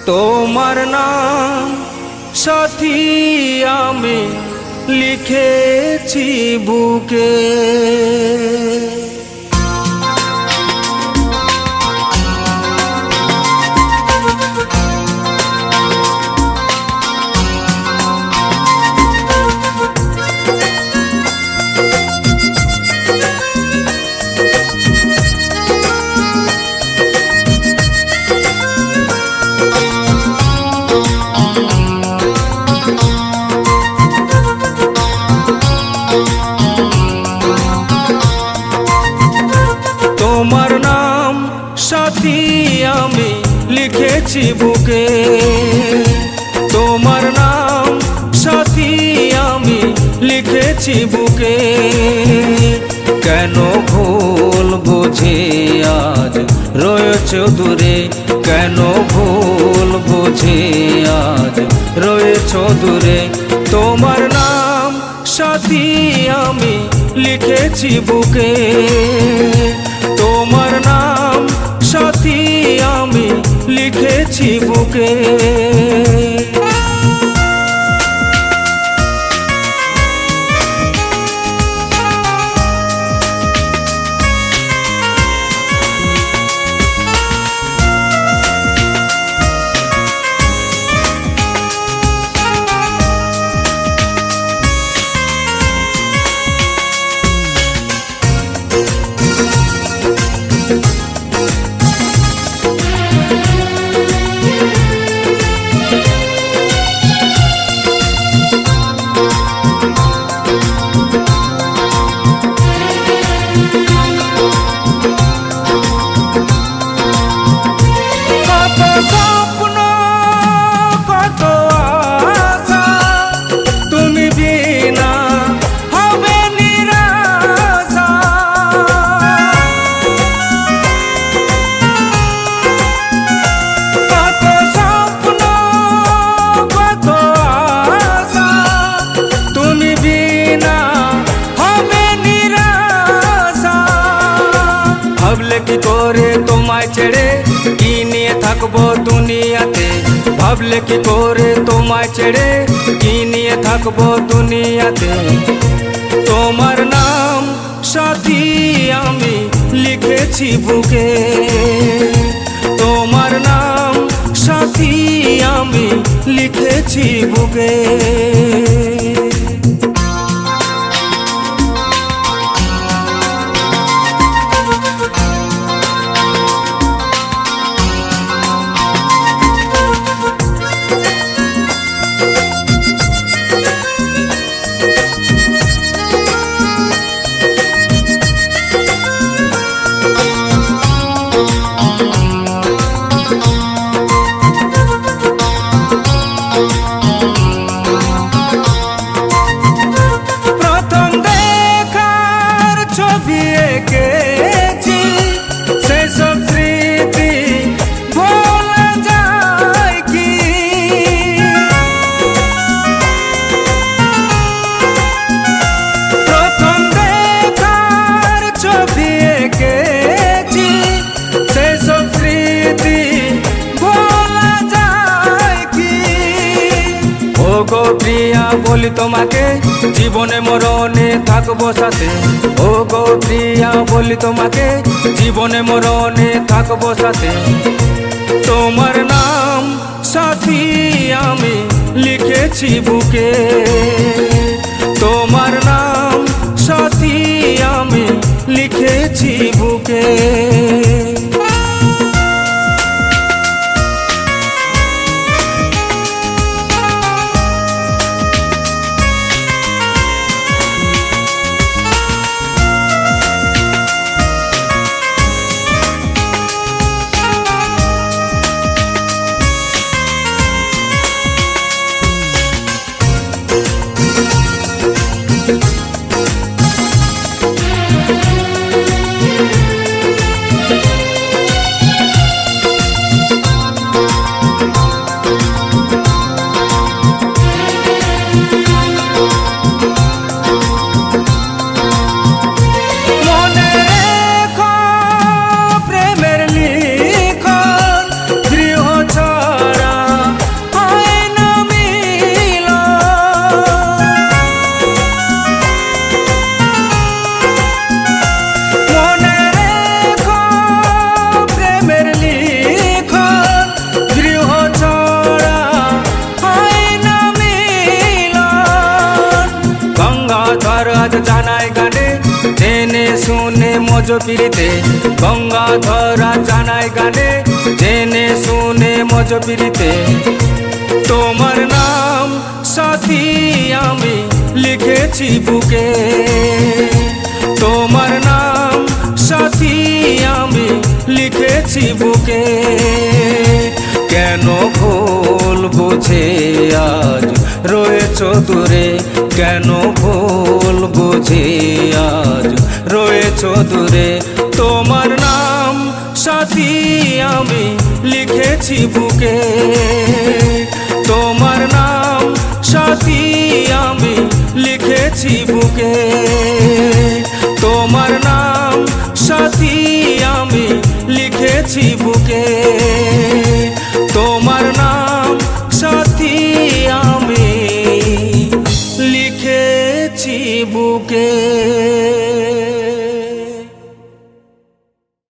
তোমার নাম সাথী আমি লিখেছি বুকে, তোমার নাম সাথী আমি লিখেছি বুকে, তোমার নাম সাথী আমি লিখেছি বুকে। কেন ভুল বুঝে আজ রয়েছ দূরে, কেন ভুল বুঝে আজ রয়েছ দূরে। তোমার নাম সাথী আমি লিখেছি বুকে, তোমার নাম সাথী আমি লিখেছি বুকে। ভাবলে কি করে তোমায় ছেড়ে কি নিয়ে থাকবো দুনিয়াতে, ভাবলে কি করে তোমায় ছেড়ে কি নিয়ে থাকবো দুনিয়াতে। তোমার নাম সাথী আমি লিখেছি বুকে, তোমার নাম সাথী আমি লিখেছি বুকে। গো প্রিয়া বলি তোমাকে জীবনে মরণে থাকবো সাথে, ও গো প্রিয়া বলি তোমাকে জীবনে মরণে থাকবো সাথে। তোমার নাম সাথী আমি লিখেছি বুকে, তোমার নাম সাথী আমি লিখেছি বুকে। মজপিরিতে গঙ্গাধরা জানায় গানে জেনে শুনে মজপিরিতে তোমার নাম সাথী আমি লিখেছি বুকে তোমার নাম সাথী আমি লিখেছি বুকে কেন ভুল বুঝে আজ রয়েছ দূরে কেন ভুল বুঝে আজ রয়েছ দূরে তোমার নাম সাথী আমি লিখেছি বুকে তোমার নাম সাথী আমি লিখেছি বুকে তোমার নাম সাথী আমি লিখেছি বুকে তোমার নাম সাথী আমি লিখেছি বুকে।